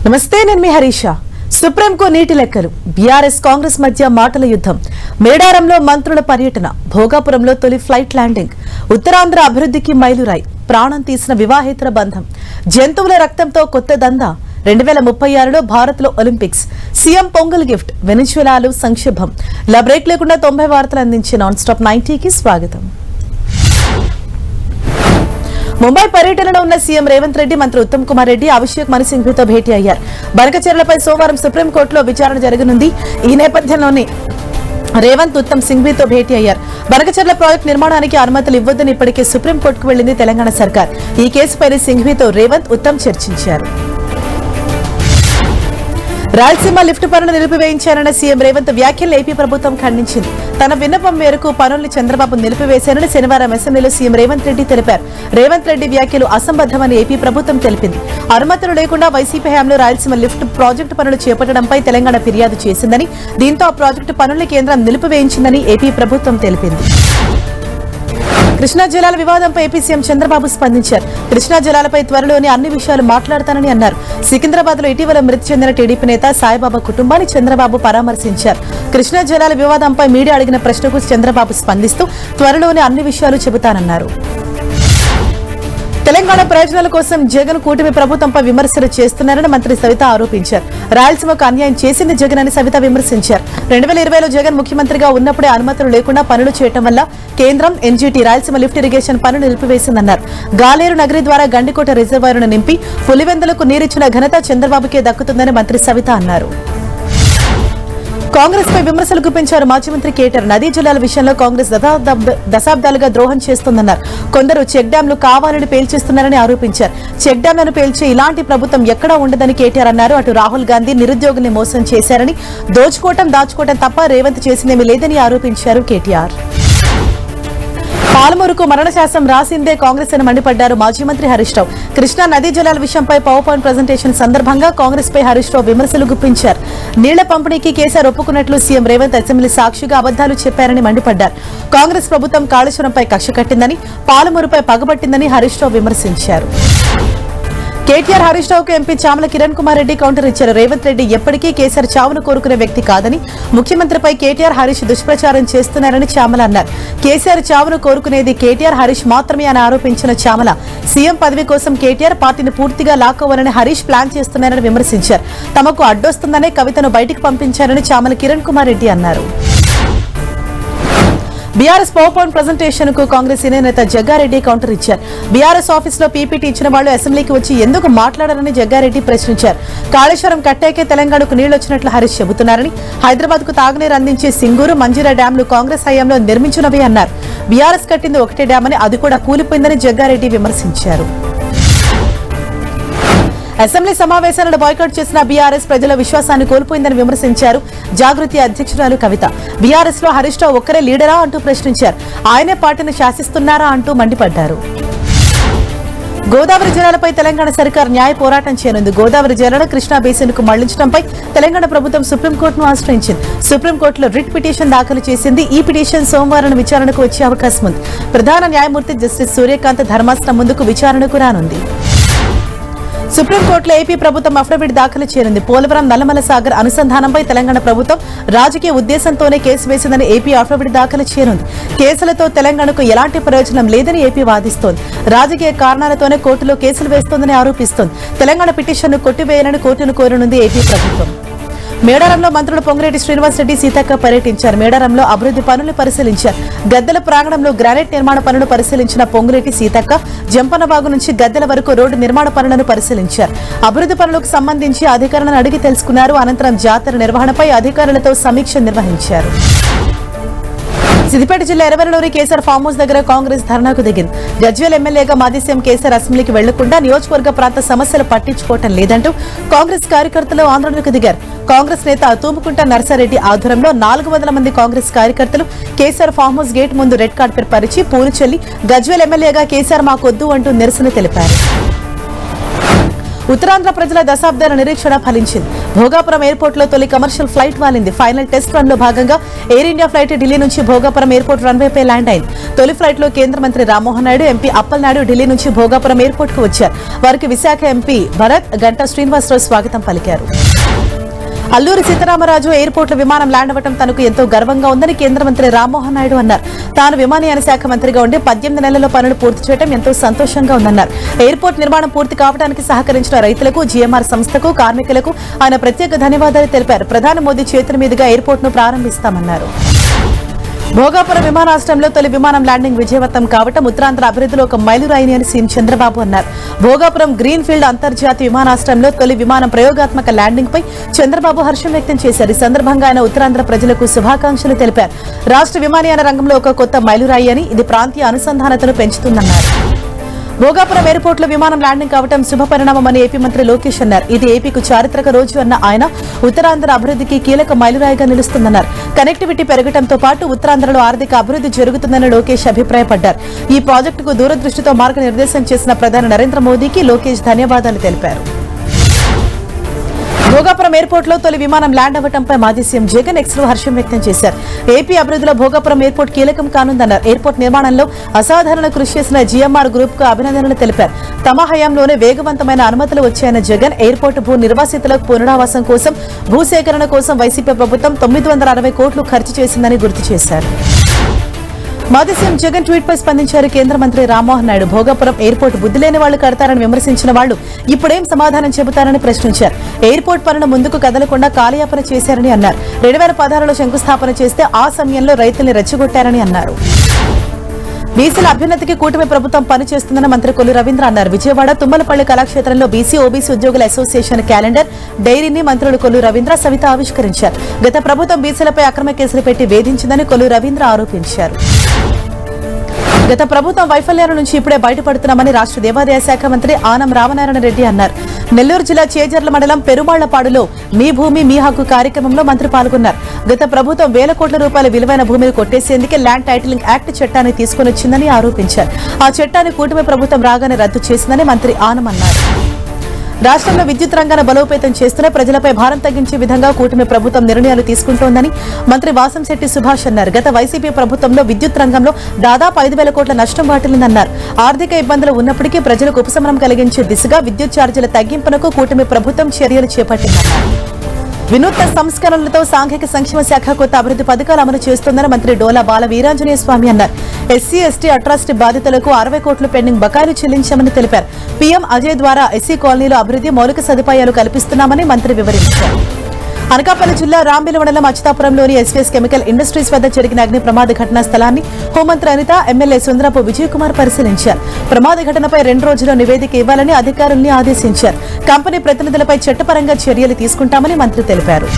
నమస్తే, నేను మీ హరీష. సుప్రీంకు నీటి లెక్కలు, బీఆర్ఎస్ కాంగ్రెస్ మధ్య మాటల యుద్ధం, మేడారంలో మంత్రుల పర్యటన, భోగాపురంలో తొలి ఫ్లైట్ ల్యాండింగ్, ఉత్తరాంధ్ర అభివృద్ధికి మైలురాయి, ప్రాణం తీసిన వివాహేతర బంధం, జంతువుల రక్తంతో కొత్త దందా, 2036లో భారత్లో ఒలింపిక్స్, సీఎం పొంగల్ గిఫ్ట్, వెనిజులాలో సంక్షోభం. ఇలా బ్రేక్ లేకుండా 90 వార్తలు అందించే నాన్ స్టాప్ 90కి స్వాగతం. ముంబై పర్యటనలో ఉన్న సీఎం రేవంత్ రెడ్డి మంత్రి ఉత్తమ్ కుమార్ రెడ్డి అభిషేక్ మను సింఘ్వీతో భేటీ అయ్యారు. బనకచెర్లపై సోమవారం సుప్రీంకోర్టులో విచారణ జరగనుంది. ఈ నేపథ్యంలోనే రేవంత్ ఉత్తమ్ సింఘ్వీతో భేటీ అయ్యారు. బనకచెర్ల ప్రాజెక్టు నిర్మాణానికి అనుమతులు ఇవ్వొద్దని ఇప్పటికే సుప్రీంకోర్టుకు వెళ్లింది తెలంగాణ సర్కార్. ఈ కేసుపై సింఘ్వీతో రేవంత్ ఉత్తమ్ చర్చించారు. రాయలసీమ లిఫ్ట్ పనులు నిలిపివేయించారన్న సీఎం రేవంత్ వ్యాఖ్యలు ఏపీ ప్రభుత్వం ఖండించింది. తన విన్నపం మేరకు పనుల్ని చంద్రబాబు నిలిపివేశారని శనివారం అసెంబ్లీలో సీఎం రేవంత్ రెడ్డి తెలిపారు. రేవంత్ రెడ్డి వ్యాఖ్యలు అసంబద్దమని ఏపీ ప్రభుత్వం తెలిపింది. అనుమతులు లేకుండా వైసీపీ హయాంలో రాయలసీమ లిఫ్ట్ ప్రాజెక్టు పనులు చేపట్టడంపై తెలంగాణ ఫిర్యాదు చేసిందని, దీంతో ఆ ప్రాజెక్టు పనుల్ని కేంద్రం నిలిపివేయించిందని ఏపీ ప్రభుత్వం తెలిపింది. కృష్ణా జలాల వివాదంపై ఏపీ సీఎం చంద్రబాబు స్పందించారు. కృష్ణా జలాలపై త్వరలోనే అన్ని విషయాలు మాట్లాడతానని అన్నారు. సికింద్రాబాద్ లో ఇటీవల మృతి చెందిన టీడీపీ నేత సాయిబాబా కుటుంబాన్ని చంద్రబాబు పరామర్శించారు. కృష్ణా జలాల వివాదంపై మీడియా అడిగిన ప్రశ్నకు చంద్రబాబు స్పందిస్తూ త్వరలోనే అన్ని విషయాలు చెబుతానన్నారు. తెలంగాణ ప్రయోజనాల కోసం జగన్ కూటమి ప్రభుత్వంపై విమర్శలు చేస్తున్నారని మంత్రి సవిత ఆరోపించారు. రాయలసీమకు అన్యాయం చేసింది జగన్ అని సవిత విమర్శించారు. 2020లో జగన్ ముఖ్యమంత్రిగా ఉన్నప్పుడే అనుమతులు లేకుండా పనులు చేయడం వల్ల కేంద్రం ఎన్జీటీ రాయలసీమ లిఫ్ట్ ఇరిగేషన్ పనులు నిలిపివేసిందన్నారు. గాలేరు నగరి ద్వారా గండికోట రిజర్వాయర్ను నింపి పులివెందులకు నీరిచ్చిన ఘనత చంద్రబాబుకే దక్కుతుందని మంత్రి సవిత అన్నారు. కాంగ్రెస్ పై విమర్శలు గుప్పించారు మాజీ మంత్రి కేటీఆర్. నదీ జలాల విషయంలో కాంగ్రెస్ దశాబ్దాలుగా ద్రోహం చేస్తోందన్నారు. కొందరు చెక్ డ్యాంలు కావాలని పేల్చేస్తున్నారని ఆరోపించారు. చెక్ డ్యాంలను పేల్చే ఇలాంటి ప్రభుత్వం ఎక్కడా ఉండదని కేటీఆర్ అన్నారు. అటు రాహుల్ గాంధీ నిరుద్యోగుల్ని మోసం చేశారని, దాచుకోవటం తప్ప రేవంత్ చేసిందేమీ లేదని ఆరోపించారు కేటీఆర్. పాలమూరుకు మరణ శాసనం రాసిందే కాంగ్రెస్ అని మండిపడ్డారు మాజీ మంత్రి హరీష్ రావు. కృష్ణా నదీ జలాల విషయంపై పవర్ పాయింట్ ప్రజెంటేషన్ సందర్భంగా కాంగ్రెస్ పై హరీష్ రావు విమర్శలు గుప్పించారు. నీళ్ల పంపిణీకి కేసీఆర్ ఒప్పుకున్నట్లు సీఎం రేవంత్ అసెంబ్లీ సాక్షిగా అబద్దాలు చెప్పారని మండిపడ్డారు. కాంగ్రెస్ ప్రభుత్వం కాళేశ్వరంపై కక్ష కట్టిందని, పాలమూరుపై పగబట్టిందని హరీష్ రావు విమర్శించారు. కేటీఆర్ హరీష్ రావుకు ఎంపీ చామల కిరణ్ కుమార్ రెడ్డి కౌంటర్ ఇచ్చారు. రేవంత్ రెడ్డి ఎప్పటికీ కేసీఆర్ చావును కోరుకునే వ్యక్తి కాదని, ముఖ్యమంత్రిపై కేటీఆర్ హరీష్ దుష్ప్రచారం చేస్తున్నారని చామల అన్నారు. కేసీఆర్ చావును కోరుకునేది కేటీఆర్ హరీష్ మాత్రమే అని ఆరోపించిన చామల, సీఎం పదవి కోసం కేటీఆర్ పార్టీని పూర్తిగా లాక్కోవాలని హరీష్ ప్లాన్ చేస్తున్నారని విమర్శించారు. తమకు అడ్డొస్తుందనే కవితను బయటికి పంపించారని చామల కిరణ్ కుమార్ రెడ్డి అన్నారు. బీఆర్ఎస్ పవర్ పాయింట్ ప్రజెంటేషన్ కు కాంగ్రెస్ సీనియర్ నేత జగ్గారెడ్డి కౌంటర్ ఇచ్చారు. బీఆర్ఎస్ ఆఫీస్ లో పీపీటీ ఇచ్చిన వాళ్లు అసెంబ్లీకి వచ్చి ఎందుకు మాట్లాడారని జగ్గారెడ్డి ప్రశ్నించారు. కాళేశ్వరం కట్టాకే తెలంగాణకు నీళ్లొచ్చినట్లు హరీష్ చెబుతున్నారని, హైదరాబాద్ కు తాగునీరు అందించే సింగూరు, మంజీరా డ్యాంలు కాంగ్రెస్ హయాంలో నిర్మించినవి అన్నారు. బీఆర్ఎస్ కట్టింది ఒకటే డ్యామ్ అని, అది కూడా కూలిపోయిందని జగ్గారెడ్డి విమర్శించారు. అసెంబ్లీ సమావేశాలను బాయ్కాట్ చేసిన బీఆర్ఎస్ ప్రజల విశ్వాసాన్ని కోల్పోయిందని విమర్శించారు జాగృతి అధ్యక్షురాలు కవిత. బీఆర్ఎస్ లో హరీష్ రావు ఒక్కరే లీడరా అంటూ ప్రశ్నించారు. ఆయనే పార్టీని శాసిస్తున్నారా అంటూ మండిపడ్డారు. గోదావరి జలాలపై తెలంగాణ సర్కార్ న్యాయ పోరాటం చేయనుంది. గోదావరి జలాలను కృష్ణా బేసిన్ కు మళ్లించడంపై తెలంగాణ ప్రభుత్వం సుప్రీంకోర్టును ఆశ్రయించింది. సుప్రీంకోర్టులో రిట్ పిటిషన్ దాఖలు చేసింది. ఈ పిటిషన్ సోమవారం విచారణకు వచ్చే అవకాశం ఉంది. ప్రధాన న్యాయమూర్తి జస్టిస్ సూర్యకాంత్ ధర్మాసనం ముందుకు విచారణకు రానుంది. సుప్రీంకోర్టులో ఏపీ ప్రభుత్వం అఫిడవిట్ దాఖలు చేయనుంది. పోలవరం నల్లమల సాగర్ అనుసంధానంపై తెలంగాణ ప్రభుత్వం రాజకీయ ఉద్దేశంతోనే కేసు వేసిందని ఏపీ అఫిడవిట్ దాఖలు చేయనుంది. కేసులతో తెలంగాణకు ఎలాంటి ప్రయోజనం లేదని ఏపీ వాదిస్తోంది. రాజకీయ కారణాలతోనే కోర్టులో కేసులు వేస్తోందని ఆరోపిస్తోంది. తెలంగాణ పిటిషన్ను కొట్టివేయాలని కోర్టును కోరనుంది ఏపీ ప్రభుత్వం. మేడారంలో మంత్రులు పొంగిరెడ్డి శ్రీనివాస్ రెడ్డి, సీతక్క పర్యటించారు. మేడారంలో అభివృద్ధి పనులు పరిశీలించారు. గద్దెల ప్రాంగణంలో గ్రానైట్ నిర్మాణ పనులు పరిశీలించిన పొంగిరెడ్డి, సీతక్క జంపనబాగు నుంచి గద్దెల వరకు రోడ్డు నిర్మాణ పనులను పరిశీలించారు. అభివృద్ధి పనులకు సంబంధించి అధికారులను అడిగి తెలుసుకున్నారు. అనంతరం జాతర నిర్వహణపై అధికారులతో సమీక్ష నిర్వహించారు. సిద్దిపేట జిల్లా ఎర్రవెల్లిలోని కేసీఆర్ ఫామ్ హౌస్ దగ్గర కాంగ్రెస్ ధర్నాకు దిగింది. గజ్వేల్ ఎమ్మెల్యేగా మాజీ సీఎం కేసీఆర్ అసెంబ్లీకి వెళ్లకుండా నియోజకవర్గ ప్రాంత సమస్యలు పట్టించుకోవటం లేదంటూ కాంగ్రెస్ కార్యకర్తలు ఆందోళనకు దిగారు. కాంగ్రెస్ నేత తూముకుంట నర్సారెడ్డి ఆధ్వర్యంలో 400 మంది కాంగ్రెస్ కార్యకర్తలు కేసీఆర్ ఫామ్ హౌస్ గేట్ ముందు రెడ్ కార్పెట్ పరిచి పూలు చెల్లి గజ్వేల్ ఎమ్మెల్యేగా కేసీఆర్ మాకొద్దు అంటూ నిరసన తెలిపారు. ఉత్తరాంధ్ర ప్రజల దశాబ్దాల నిరీక్షణ ఫలించింది. భోగాపురం ఎయిర్పోర్ట్ లో తొలి కమర్షియల్ ఫ్లైట్ వాలింది. ఫైనల్ టెస్ట్ రన్ లో భాగంగా ఎయిర్ ఇండియా ఫ్లైట్ ఢిల్లీ నుంచి భోగాపురం ఎయిర్పోర్ట్ రన్వేపై ల్యాండ్ అయింది. తొలి ఫ్లైట్ లో కేంద్ర మంత్రి రామ్మోహన్ నాయుడు, ఎంపీ అప్పలనాయుడు ఢిల్లీ నుంచి భోగాపురం ఎయిర్పోర్ట్ కు వచ్చారు. వారికి విశాఖ ఎంపీ భరత్, గంటా శ్రీనివాసరావు స్వాగతం పలికారు. అల్లూరి సీతారామరాజు ఎయిర్పోర్ట్ లో విమానం ల్యాండ్ అవ్వడం తనకు ఎంతో గర్వంగా ఉందని కేంద్ర మంత్రి రామ్మోహన్ నాయుడు అన్నారు. తాను విమానయాన శాఖ మంత్రిగా ఉండి 18 నెలల్లో పనులు పూర్తి చేయడం ఎంతో సంతోషంగా ఉందన్నారు. ఎయిర్పోర్ట్ నిర్మాణం పూర్తి కావడానికి సహకరించిన రైతులకు, జీఎంఆర్ సంస్థకు, కార్మికులకు ఆయన ప్రత్యేక ధన్యవాదాలు తెలిపారు. ప్రధాని మోదీ చేతుల మీదుగా ఎయిర్పోర్ట్ ను ప్రారంభిస్తామన్నారు. భోగాపురం విమానాశ్రయంలో తొలి విమానం ల్యాండింగ్ విజయవంతం కావడం ఉత్తరాంధ్ర అభివృద్ధిలో ఒక మైలురాయి అని సీఎం చంద్రబాబు అన్నారు. భోగాపురం గ్రీన్ ఫీల్డ్ అంతర్జాతీయ విమానాశ్రయంలో తొలి విమానం ప్రయోగాత్మక ల్యాండింగ్ పై చంద్రబాబు హర్షం వ్యక్తం చేశారు. ఈ సందర్భంగా ఆయన ఉత్తరాంధ్ర ప్రజలకు శుభాకాంక్షలు తెలిపారు. రాష్ట్ర విమానయాన రంగంలో ఒక కొత్త మైలురాయి అని, ఇది ప్రాంతీయ అనుసంధానతను పెంచుతుందన్నారు. భోగాపురం ఎయిర్పోర్ట్ లో విమానం ల్యాండింగ్ కావడం శుభపరిణామమని ఏపీ మంత్రి లోకేష్ అన్నారు. ఇది ఏపీకు చారిత్రక రోజు అన్న ఆయన ఉత్తరాంధ్ర అభివృద్ధికి కీలక మైలురాయిగా నిలుస్తుందన్నారు. కనెక్టివిటీ పెరగడంతో పాటు ఉత్తరాంధ్రలో ఆర్థిక అభివృద్ధి జరుగుతుందని లోకేష్ అభిప్రాయపడ్డారు. ఈ ప్రాజెక్టుకు దూరదృష్టితో మార్గనిర్దేశం చేసిన ప్రధాని నరేంద్ర మోదీకి లోకేష్ ధన్యవాదాలు తెలిపారు. భోగాపురం ఎయిర్పోర్ట్ లో తొలి విమానం ల్యాండ్ అవ్వడంపై మాజీ సీఎం జగన్ ఎక్స్ లో హర్షం వ్యక్తం చేశారు. ఏపీ అభివృద్ధిలో భోగాపురం ఎయిర్పోర్ట్ కీలకం కానుందన్నారు. ఎయిర్పోర్ట్ నిర్మాణంలో అసాధారణ కృషి చేసిన జీఎంఆర్ గ్రూప్ కు అభినందనలు తెలిపారు. తమ హయాంలోనే వేగవంతమైన అనుమతులు వచ్చాయన్న జగన్ ఎయిర్పోర్ట్ భూ నిర్వాసితులకు పునరావాసం కోసం, భూసేకరణ కోసం వైసీపీ ప్రభుత్వం 960 కోట్లు ఖర్చు చేసిందని గుర్తు చేశారు. మాజీ సీఎం జగన్ ట్వీట్ పై స్పందించారు కేంద్ర మంత్రి రామ్మోహన్ నాయుడు. భోగాపురం ఎయిర్పోర్ట్ బుద్ధి లేని వాళ్లు కడతారని విమర్శించిన వాళ్లు ఇప్పుడేం సమాధానం చెబుతారని ప్రశ్నించారు. ఎయిర్పోర్ట్ పనులు ముందుకు కదలకుండా కాలయాపన చేశారని అన్నారు. 2016లో శంకుస్థాపన చేస్తే ఆ సమయంలో రైతుల్ని రెచ్చగొట్టారని అన్నారు. బీసీల అభ్యున్నతికి కూటమి ప్రభుత్వం పనిచేస్తుందని మంత్రి కొల్లు రవీంద్ర అన్నారు. విజయవాడ తుమ్మలపల్లి కళాక్షేత్రంలో బీసీ, ఓబీసీ ఉద్యోగుల అసోసియేషన్ క్యాలెండర్, డైరీని మంత్రులు కొల్లు రవీంద్ర, సవిత ఆవిష్కరించారు. గత ప్రభుత్వం బీసీలపై అక్రమ కేసులు పెట్టి వేధించిందని కొల్లు రవీంద్ర ఆరోపించారు. గత ప్రభుత్వం వైఫల్యాల నుంచి ఇప్పుడే బయటపడుతున్నామని రాష్ట్ర దేవాదాయ శాఖ మంత్రి ఆనం రామనారాయణ రెడ్డి అన్నారు. నెల్లూరు జిల్లా చేజర్ల మండలం పెరుమాళ్లపాడులో మీ భూమి మీ హక్కు కార్యక్రమంలో మంత్రి పాల్గొన్నారు. గత ప్రభుత్వం వేల కోట్ల రూపాయల విలువైన భూమిని కొట్టేసేందుకే ల్యాండ్ టైటిలింగ్ యాక్ట్ చట్టాన్ని తీసుకునొచ్చిందని ఆరోపించారు. ఆ చట్టాన్ని కూటమి ప్రభుత్వం రాగానే రద్దు చేసిందని మంత్రి ఆనం అన్నారు. రాష్ట్రంలో విద్యుత్ రంగాన్ని బలోపేతం చేస్తూనే ప్రజలపై భారం తగ్గించే విధంగా కూటమి ప్రభుత్వం నిర్ణయాలు తీసుకుంటోందని మంత్రి వాసంశెట్టి సుభాష్ అన్నారు. గత వైసీపీ ప్రభుత్వంలో విద్యుత్ రంగంలో దాదాపు 5,000 కోట్ల నష్టం వాటిల్లిందన్నారు. ఆర్థిక ఇబ్బందులు ఉన్నప్పటికీ ప్రజలకు ఉపశమనం కలిగించే దిశగా విద్యుత్ ఛార్జీల తగ్గింపునకు కూటమి ప్రభుత్వం చర్యలు చేపట్టిందన్నారు. వినూత్న సంస్కరణలతో సాంఘిక సంక్షేమ శాఖ కొత్త అభివృద్ధి పథకాలు అమలు చేస్తోందని మంత్రి డోలా బాల వీరాంజనేయ స్వామి అన్నారు. ఎస్సీ, ఎస్టీ, అట్రాసిటీ బాధితులకు 60 కోట్లు పెండింగ్ బకాయిలు చెల్లించామని తెలిపారు. పీఎం అజయ్ ద్వారా ఎస్సీ కాలనీలో అభివృద్ధి, మౌలిక సదుపాయాలు కల్పిస్తున్నామని మంత్రి వివరించారు. అనకాపల్లి జిల్లా రాంబిల్ మండలం అచ్యుతాపురంలోని ఎస్వీఎస్ కెమికల్ ఇండస్ట్రీస్ వద్ద జరిగిన అగ్ని ప్రమాద ఘటనా స్థలాన్ని హోంమంత్రి అనిత, ఎమ్మెల్యే సుందరపు విజయ్ కుమార్ పరిశీలించారు. ప్రమాద ఘటనపై 2 రోజుల్లో నివేదిక ఇవ్వాలని అధికారుల్ని ఆదేశించారు. కంపెనీ ప్రతినిధులపై చట్టపరంగా చర్యలు తీసుకుంటామని మంత్రి తెలిపారు.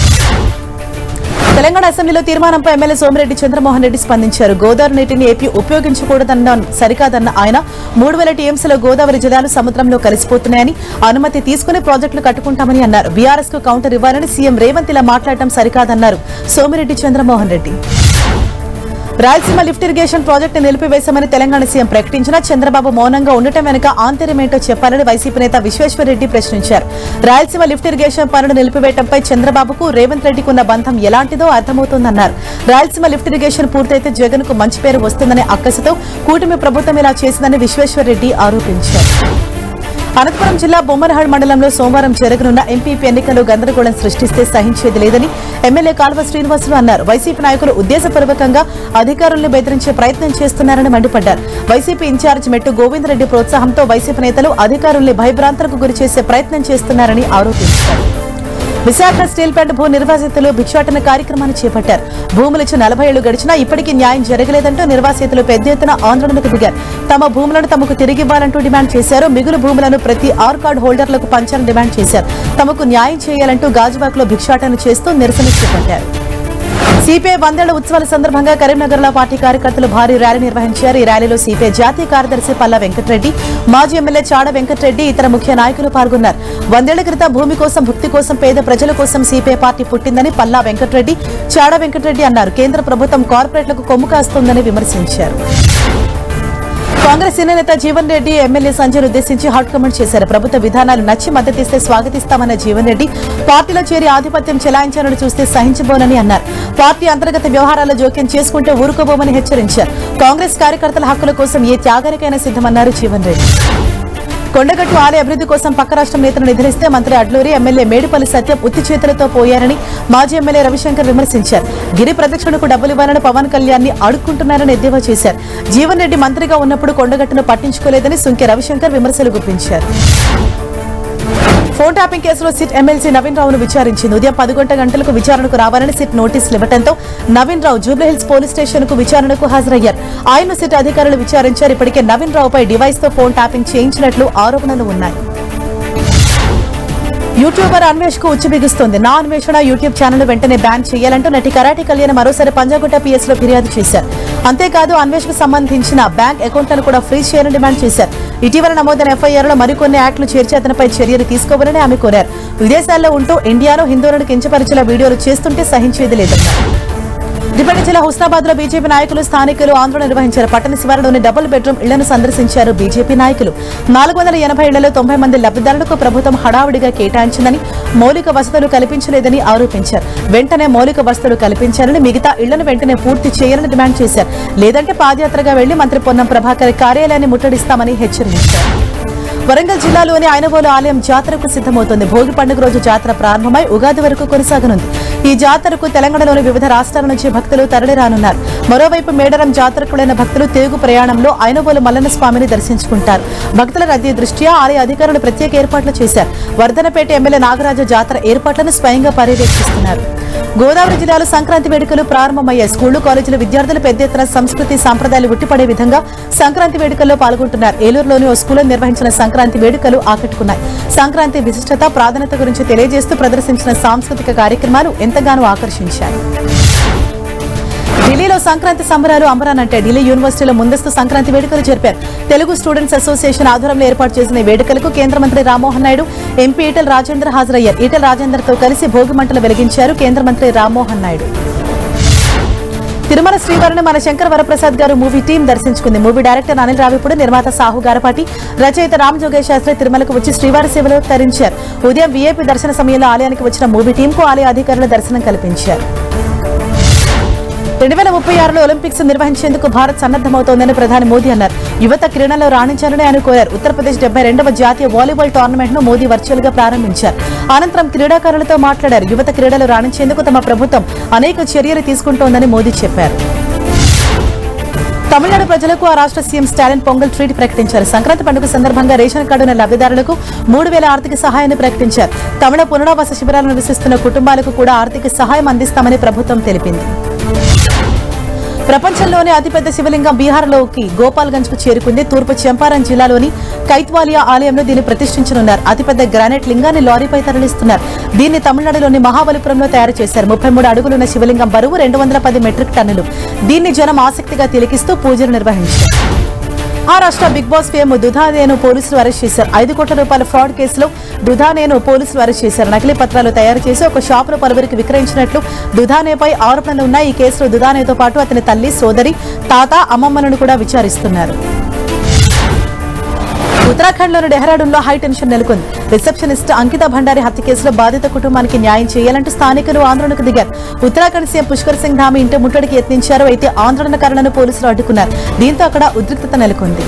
తెలంగాణ అసెంబ్లీలో తీర్మానంపై ఎమ్మెల్యే సోమిరెడ్డి చంద్రమోహన్ రెడ్డి స్పందించారు. గోదావరి నీటిని ఏపీ ఉపయోగించకూడదన్న సరికాదన్న ఆయన 3000 టీఎంసీల గోదావరి జలాలు సముద్రంలో కలిసిపోతున్నాయని, అనుమతి తీసుకుని ప్రాజెక్టులు కట్టుకుంటామని అన్నారు. బీఆర్ఎస్ కు కౌంటర్ ఇవ్వాలని సీఎం రేవంత్ ఇలా మాట్లాడటం సరికాదన్నారు Somireddy Chandramohan Reddy. Rayalaseema lift irrigation project నిలిపివేశామని తెలంగాణ సీఎం ప్రకటించినా చంద్రబాబు మౌనంగా ఉండటం వెనుక ఆంతర్యమేంటో చెప్పాలని వైసీపీ నేత విశ్వేశ్వరరెడ్డి ప్రశ్నించారు. రాయలసీమ లిఫ్ట్ ఇరిగేషన్ పనులు నిలిపివేయడంపై చంద్రబాబుకు రేవంత్ రెడ్డికి ఉన్న బంధం ఎలాంటిదో అర్థమవుతోందన్నారు. రాయలసీమ లిఫ్ట్ ఇరిగేషన్ పూర్తయితే జగన్ కు మంచి పేరు వస్తుందనే అక్కసుతో కూటమి ప్రభుత్వం ఇలా చేసిందని విశ్వేశ్వరరెడ్డి ఆరోపించారు. అనంతపురం జిల్లా బొమ్మనహాళ్ మండలంలో సోమవారం జరగనున్న ఎంపీపీ ఎన్నికల్లో గందరగోళం సృష్టిస్తే సహించేది లేదని ఎమ్మెల్యే కాల్వ శ్రీనివాసులు అన్నారు. వైసీపీ నాయకులు ఉద్దేశపూర్వకంగా అధికారుల్ని బెదిరించే ప్రయత్నం చేస్తున్నారని మండిపడ్డారు. వైసీపీ ఇన్ఛార్జ్ మెట్టు గోవిందరెడ్డి ప్రోత్సాహంతో వైసీపీ నేతలు అధికారుల్ని భయభ్రాంతులకు గురిచేసే ప్రయత్నం చేస్తున్నారని ఆరోపించారు. విశాఖ స్టీల్ ప్లాంట్ భూ నిర్వాసితులు భిక్షాటన కార్యక్రమాన్ని చేపట్టారు. భూములిచ్చి 40 ఏళ్లు గడిచినా ఇప్పటికీ న్యాయం జరగలేదంటూ నిర్వాసితులు పెద్ద ఎత్తున ఆందోళనకు దిగారు. తమ భూములను తమకు తిరిగివ్వాలంటూ డిమాండ్ చేశారు. మిగులు భూములను ప్రతి ఆర్ కార్డు హోల్డర్లకు పంచాలని డిమాండ్ చేశారు. తమకు న్యాయం చేయాలంటూ గాజువాకలో భిక్షాటన చేస్తూ నిరసన చేపట్టారు. సిపిఐ 100 ఏళ్ల ఉత్సవాల సందర్భంగా కరీంనగర్లో పార్టీ కార్యకర్తలు భారీ ర్యాలీ నిర్వహించారు. ఈ ర్యాలీలో సిపిఐ జాతీయ కార్యదర్శి పల్లా వెంకటరెడ్డి, మాజీ ఎమ్మెల్యే చాడ వెంకటరెడ్డి, ఇతర ముఖ్య నాయకులు పాల్గొన్నారు. 100 ఏళ్ల క్రితం భూమి కోసం, భుక్తి కోసం, పేద ప్రజల కోసం సిపిఐ పార్టీ పుట్టిందని పల్లా వెంకటరెడ్డి, చాడ వెంకటరెడ్డి అన్నారు. కేంద్ర ప్రభుత్వం కార్పొరేట్లకు కొమ్ము కాస్తోందని విమర్శించారు. కాంగ్రెస్ సీనియర్ నేత జీవన్ రెడ్డి ఎమ్మెల్యే సంజయ్ ఉద్దేశించి హాట్ కామెంట్ చేశారు. ప్రభుత్వ విధానాలు నచ్చి మద్దతిస్తే స్వాగతిస్తామన్న జీవన్ రెడ్డి పార్టీలో చేరి ఆధిపత్యం చెలాయించాలని చూస్తే సహించబోనని అన్నారు. పార్టీ అంతర్గత వ్యవహారాల్లో జోక్యం చేసుకుంటే ఊరుకోబోమని హెచ్చరించారు. కాంగ్రెస్ కార్యకర్తల హక్కుల కోసం ఏ త్యాగానికైనా సిద్ధమన్నారు జీవన్ రెడ్డి. కొండగట్టు ఆలయ అభివృద్ధి కోసం పక్క రాష్ట్రం నేతను నిధులిస్తే మంత్రి అడ్లూరి, ఎమ్మెల్యే మేడిపల్లి సత్యం ఉత్తి చేతులతో పోయారని మాజీ ఎమ్మెల్యే రవిశంకర్ విమర్శించారు. గిరి ప్రదక్షిణకు డబ్బులు ఇవ్వాలని పవన్ కళ్యాణ్ ని అడుక్కుంటున్నారని ఎద్దేవా చేశారు. జీవన్ రెడ్డి మంత్రిగా ఉన్నప్పుడు కొండగట్టును పట్టించుకోలేదని సుంకె రవిశంకర్ విమర్శలు గుప్పించారు. ఫోన్ ట్యాపింగ్ కేసులో సిట్ ఎమ్మెల్సీ నవీన్ రావును విచారించింది. ఉదయం 11 గంటలకు విచారణకు రావాలని సిట్ నోటీసులు ఇవ్వడంతో నవీన్ రావు జూబ్లీహిల్స్ పోలీస్ స్టేషన్ కు విచారణకు హాజరయ్యారు. ఆయన్ను సిట్ అధికారులు విచారించారు. ఇప్పటికే నవీన్ రావుపై డివైస్ తో ఫోన్ ట్యాపింగ్ చేయించినట్లు ఆరోపణలు ఉన్నాయి. యూట్యూబర్ అన్వేష్ కు ఉచ్చు బిగుస్తోంది. నా అన్వేషణ యూట్యూబ్ ఛానల్ వెంటనే బ్యాన్ చేయాలంటూ నటి కరాటి కళ్యాణ్ మరోసారి పంజాగుట్ట పిఎస్ లో ఫిర్యాదు చేశారు. అంతేకాదు అన్వేష్ కు సంబంధించిన బ్యాంక్ అకౌంట్లను కూడా ఫ్రీజ్ చేయాలని డిమాండ్ చేశారు. ఇటీవల నమోదైన ఎఫ్ఐఆర్ లో మరికొన్ని యాక్టులు చేర్చి అతనిపై చర్యలు తీసుకోవాలని ఆమె కోరారు. విదేశాల్లో ఉంటూ ఇండియాలో హిందువులను కించపరిచేలా వీడియోలు చేస్తుంటే సహించేది లేదన్నారు. దిపేట జిల్లా హుస్నాబాద్ లో బీజేపీ నాయకులు స్థానికులు ఆందోళన నిర్వహించారు. పట్టణ శివారులోని డబుల్ బెడ్రూమ్ ఇళ్లను సందర్శించారు బీజేపీ నాయకులు. 480 ఇళ్లలో 90 మంది లబ్ధిదారులకు ప్రభుత్వం హడావుడిగా కేటాయించిందని, మౌలిక వసతులు కల్పించలేదని ఆరోపించారు. వెంటనే మౌలిక వసతులు కల్పించాలని, మిగతా ఇళ్లను వెంటనే పూర్తి చేయాలని డిమాండ్ చేశారు. లేదంటే పాదయాత్రగా వెళ్లి మంత్రి పొన్నం ప్రభాకర్ కార్యాలయాన్ని ముట్టడిస్తామని హెచ్చరించారు. వరంగల్ జిల్లాలోని ఐనవోలు ఆలయం జాతరకు సిద్దమవుతోంది. భోగి పండుగ రోజు జాతర ప్రారంభమై ఉగాది వరకు కొనసాగనుంది. ఈ జాతరకు తెలంగాణలోని వివిధ రాష్ట్రాల నుంచి భక్తులు తరలిరానున్నారు. మరోవైపు మేడారం జాతరకులైన భక్తులు తిరుగు ప్రయాణంలో ఐనవోలు మల్లన్న స్వామిని దర్శించుకుంటారు. భక్తుల రద్దీ దృష్ట్యా ఆలయ అధికారులు ప్రత్యేక ఏర్పాట్లు చేశారు. వర్ధనపేట ఎమ్మెల్యే నాగరాజు జాతర ఏర్పాట్లను స్వయంగా పర్యవేక్షిస్తున్నారు. గోదావరి జిల్లాలో సంక్రాంతి వేడుకలు ప్రారంభమయ్యాయి. స్కూళ్లు, కాలేజీల విద్యార్థులు పెద్ద ఎత్తున సంస్కృతి సంప్రదాయాలు ఉట్టిపడే విధంగా సంక్రాంతి వేడుకల్లో పాల్గొంటున్నారు. ఏలూరులోని ఓ స్కూల్లో నిర్వహించిన సంక్రాంతి వేడుకలు ఆకట్టుకున్నాయి. సంక్రాంతి విశిష్టత, ప్రాధాన్యత గురించి తెలియజేస్తూ ప్రదర్శించిన సాంస్కృతిక కార్యక్రమాలు ఎంతగానో ఆకర్షించాయి. ఢిల్లీలో సంక్రాంతి సంబరాలు అంబరానంటే ఢిల్లీ యూనివర్సిటీలో ముందస్తు సంక్రాంతి వేడుకలు జరిపారు. తెలుగు స్టూడెంట్స్ అసోసియేషన్ ఆధ్వర్యంలో ఏర్పాటు చేసిన వేడుకలకు కేంద్ర మంత్రి రామ్మోహన్ నాయుడు, ఎంపీ ఈటెల రాజేందర్ హాజరయ్యారు. ఈటెల రాజేందర్ తో కలిసి భోగి మంటలు వెలిగించారు కేంద్ర మంత్రి రామ్మోహన్ నాయుడు. తిరుమల శ్రీవారిని మన శంకర వరప్రసాద్ గారు మూవీ టీం దర్శించుకుంది. మూవీ డైరెక్టర్ అనిల్ రావిపూడి, నిర్మాత సాహు గారపాటి, రచయిత రామ్ జోగేష్ శాస్త్రి తిరుమలకు వచ్చి శ్రీవారి సేవలో తరించారు. ఉదయం వీఐపీ దర్శన సమయంలో ఆలయానికి వచ్చిన మూవీ టీంకు ఆలయ అధికారులు దర్శనం కల్పించారు. 2036లో ఒలింపిక్స్ నిర్వహించేందుకు భారత్ సన్నద్దమవుతోందని ప్రధాని మోదీ అన్నారు. యువత క్రీడల్లో రాణించాలని ఆయన కోరారు. ఉత్తరప్రదేశ్ 72వ జాతీయ వాలీబాల్ టోర్నమెంట్ ను మోదీ వర్చువల్ గా ప్రారంభించారు. అనంతరం క్రీడాకారులతో మాట్లాడారు. యువత క్రీడలు రాణించేందుకు తమ ప్రభుత్వం అనేక చర్యలు తీసుకుంటోందని మోదీ చెప్పారు. తమిళనాడు ప్రజలకు ఆ రాష్ట్ర సీఎం స్టాలిన్ పొంగల్ ట్రీట్ ప్రకటించారు. సంక్రాంతి పండుగ సందర్భంగా రేషన్ కార్డు ఉన్న లబ్ధిదారులకు 3000 ఆర్థిక సహాయాన్ని ప్రకటించారు. తమిళ పునరావాస శిబిరాలను నివసిస్తున్న కుటుంబాలకు కూడా ఆర్థిక సహాయం అందిస్తామని ప్రభుత్వం తెలిపింది. ప్రపంచంలోనే అతిపెద్ద శివలింగం బీహార్లోకి గోపాల్గంజ్ కు చేరుకుంది. తూర్పు చంపారణ్ జిల్లాలోని కైత్వాలియా ఆలయంలో దీన్ని ప్రతిష్ఠించనున్నారు. అతిపెద్ద గ్రానైట్ లింగాన్ని లారీపై తరలిస్తున్నారు. దీన్ని తమిళనాడులోని మహాబలిపురంలో తయారు చేశారు. 33 అడుగులున్న శివలింగం బరువు 210 మెట్రిక్ టన్నులు. దీన్ని జనం ఆసక్తిగా తిలకిస్తూ పూజలు నిర్వహించారు. మహారాష్ట్ర బిగ్ బాస్ ఫేమ్ దుధానేను పోలీసులు అరెస్ట్ చేశారు. 5 కోట్ల రూపాయల ఫ్రాడ్ కేసులో దుధానేను పోలీసులు అరెస్ట్ చేశారు. నకిలీ పత్రాలు తయారు చేసి ఒక షాపులో పలువురికి విక్రయించినట్లు దుధానేపై ఆరోపణలు ఉన్నాయి. ఈ కేసులో దుధానేతో పాటు అతని తల్లి, సోదరి, తాత, అమ్మమ్మలను కూడా విచారిస్తున్నారు. ఉత్తరాఖండ్లోని డెహ్రాడూన్లో హై టెన్షన్ నెలకొంది. రిసెప్షనిస్ట్ అంకిత భండారి హత్య కేసులో బాధిత కుటుంబానికి న్యాయం చేయాలంటూ స్థానికులు ఆందోళనకు దిగారు. ఉత్తరాఖండ్ సీఎం పుష్కర్ సింగ్ ధామి ఇంటి ముట్టడికి యత్నించారు. అయితే ఆందోళనకారులను పోలీసులు అడ్డుకున్నారు. దీంతో అక్కడ ఉద్రిక్తత నెలకొంది.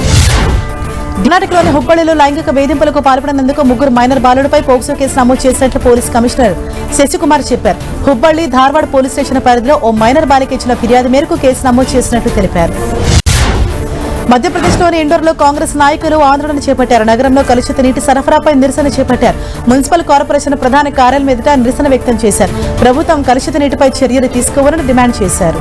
కర్ణాటకలోని హుబ్బಳ್ಳಿలో లైంగిక వేధింపులకు పాల్పడినందుకు 3 మైనర్ బాలుడిపై పోక్సో కేసు నమోదు చేసినట్లు పోలీస్ కమిషనర్ శశికుమార్ చెప్పారు. హుబ్బಳ್ಳಿ, ధార్వాడ్ పోలీస్ స్టేషన్ పరిధిలో ఓ మైనర్ బాలిక ఇచ్చిన ఫిర్యాదు మేరకు కేసు నమోదు చేసినట్లు తెలిపారు. మధ్యప్రదేశ్లోని ఇండోర్లో కాంగ్రెస్ నాయకులు ఆందోళన చేపట్టారు. నగరంలో కలుషిత నీటి సరఫరాపై నిరసన చేపట్టారు. మున్సిపల్ కార్పొరేషన్ ప్రధాన కార్యాలయం ఎదుట నిరసన వ్యక్తం చేశారు. ప్రభుత్వం కలుషిత నీటిపై చర్యలు తీసుకోవాలని డిమాండ్ చేశారు.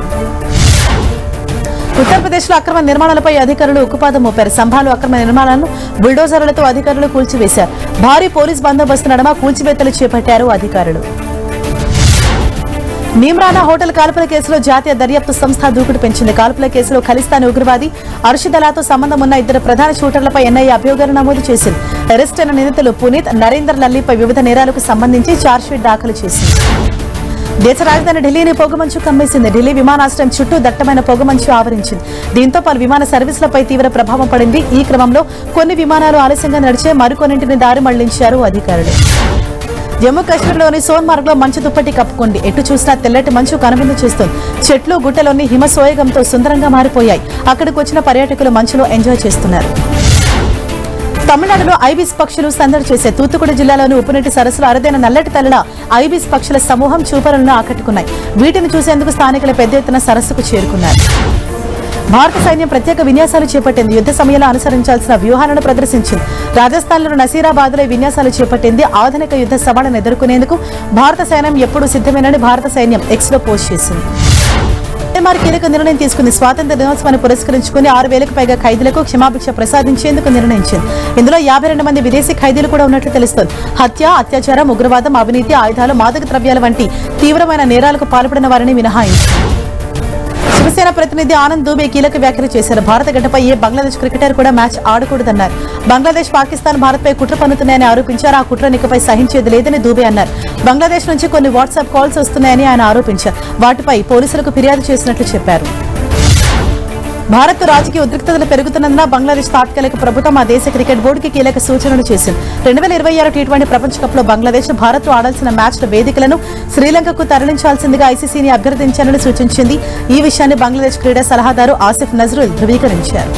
ఉత్తరప్రదేశ్లో అక్రమ నిర్మాణాలపై అధికారులు ఉక్కుపాదం మోపారు. సంభాలు అక్రమ నిర్మాణాలను బుల్డోజర్లతో అధికారులు కూల్చివేశారు. భారీ పోలీస్ బందోబస్తు నడుమ కూల్చివేతలు చేపట్టారు అధికారులు. నీమ్రానా హోటల్ కాల్పుల కేసులో జాతీయ దర్యాప్తు సంస్థ దూకుడు పెంచింది. కాల్పుల కేసులో ఖలిస్తాన్ ఉగ్రవాది అర్షిదలాతో సంబంధం ఉన్న 2 ప్రధాన షూటర్లపై ఎన్ఐఏ అభియోగాలు నమోదు చేసింది. అరెస్ట్ అయిన నిందితులు పునీత్, నరేందర్ లల్లీపై వివిధ నేరాలకు సంబంధించి ఛార్జ్షీట్ దాఖలు చేసింది. దేశ రాజధాని ఢిల్లీని పొగమంచు కమ్మేసింది. ఢిల్లీ విమానాశ్రయం చుట్టూ దట్టమైన పొగమంచు ఆవరించింది. దీంతో పలు విమాన సర్వీసులపై తీవ్ర ప్రభావం పడింది. ఈ క్రమంలో కొన్ని విమానాలు ఆలస్యంగా నడిచే, మరికొన్నింటిని దారి మళ్లించారు అధికారులు. జమ్మూ కాశ్మీర్లోని సోన్మార్గ్ లో మంచు దుప్పటి కప్పుకుంది. ఎటు చూసినా తెల్లటి మంచు కనువిందు చేస్తుంది. చెట్లు గుట్టలోని హిమ సోయగంతో సుందరంగా మారిపోయాయి. అక్కడికి వచ్చిన పర్యాటకులు మంచులో ఎంజాయ్ చేస్తున్నారు. తమిళనాడులో ఐబిస్ పక్షులు సందడి చేసే తూత్తుకుడి జిల్లాలోని ఉప్పునీటి సరస్సులో అరుదైన నల్లటి తలల ఐబిస్ పక్షుల సమూహం చూపరులను ఆకట్టుకున్నాయి. వీటిని చూసేందుకు స్థానికులు పెద్ద ఎత్తున సరస్సుకు చేరుకున్నారు. భారత సైన్యం ప్రత్యేక విన్యాసాలు చేపట్టింది. యుద్ధ సమయంలో అనుసరించాల్సిన వ్యూహాలను ప్రదర్శించింది. రాజస్థాన్లోని నసీరాబాద్ లో విన్యాసాలు చేపట్టింది. ఆధునిక యుద్ధ సవాళ్లను ఎదుర్కొనేందుకు భారత సైన్యం ఎప్పుడూ సిద్ధమేనని భారత సైన్యం ఎక్స్ లో పోస్ట్ చేసింది. మయన్మార్ కీలక నిర్ణయం తీసుకుంది. స్వాతంత్ర్య దినోత్సవాన్ని పురస్కరించుకుని 6,000కు పైగా ఖైదీలకు క్షమాభిక్ష ప్రసాదించేందుకు నిర్ణయించింది. ఇందులో 52 మంది విదేశీ ఖైదీలు కూడా ఉన్నట్లు తెలుస్తోంది. హత్య, అత్యాచారం, ఉగ్రవాదం, అవినీతి, ఆయుధాలు, మాదక ద్రవ్యాల వంటి తీవ్రమైన నేరాలకు పాల్పడిన వారిని మినహాయించింది. శివసేన ప్రతినిధి ఆనంద్ దూబే కీలక వ్యాఖ్యలు చేశారు. భారత గడ్డపై ఏ బంగ్లాదేశ్ క్రికెటర్ కూడా మ్యాచ్ ఆడకూడదన్నారు. బంగ్లాదేశ్, పాకిస్తాన్ భారత్పై కుట్ర పన్నుతున్నాయని ఆరోపించారు. ఆ కుట్రను ఇకపై సహించేది లేదని దూబే అన్నారు. బంగ్లాదేశ్ నుంచి కొన్ని వాట్సాప్ కాల్స్ వస్తున్నాయని ఆయన ఆరోపించారు. వాటిపై పోలీసులకు ఫిర్యాదు చేసినట్లు చెప్పారు. భారత్ రాజకీయ ఉద్రిక్తతలు పెరుగుతున్నందున బంగ్లాదేశ్ తాత్కాలిక ప్రభుత్వం ఆ దేశ క్రికెట్ బోర్డుకి కీలక సూచనలు చేసింది. 2026 టీ20 ప్రపంచ కప్ లో బంగ్లాదేశ్, భారత్ ఆడాల్సిన మ్యాచ్ల వేదికలను శ్రీలంకకు తరలించాల్సిందిగా ఐసీసీని అభ్యర్థించాలని సూచించింది. ఈ విషయాన్ని బంగ్లాదేశ్ క్రీడా సలహాదారు ఆసిఫ్ నజ్రుల్ ధృవీకరించారు.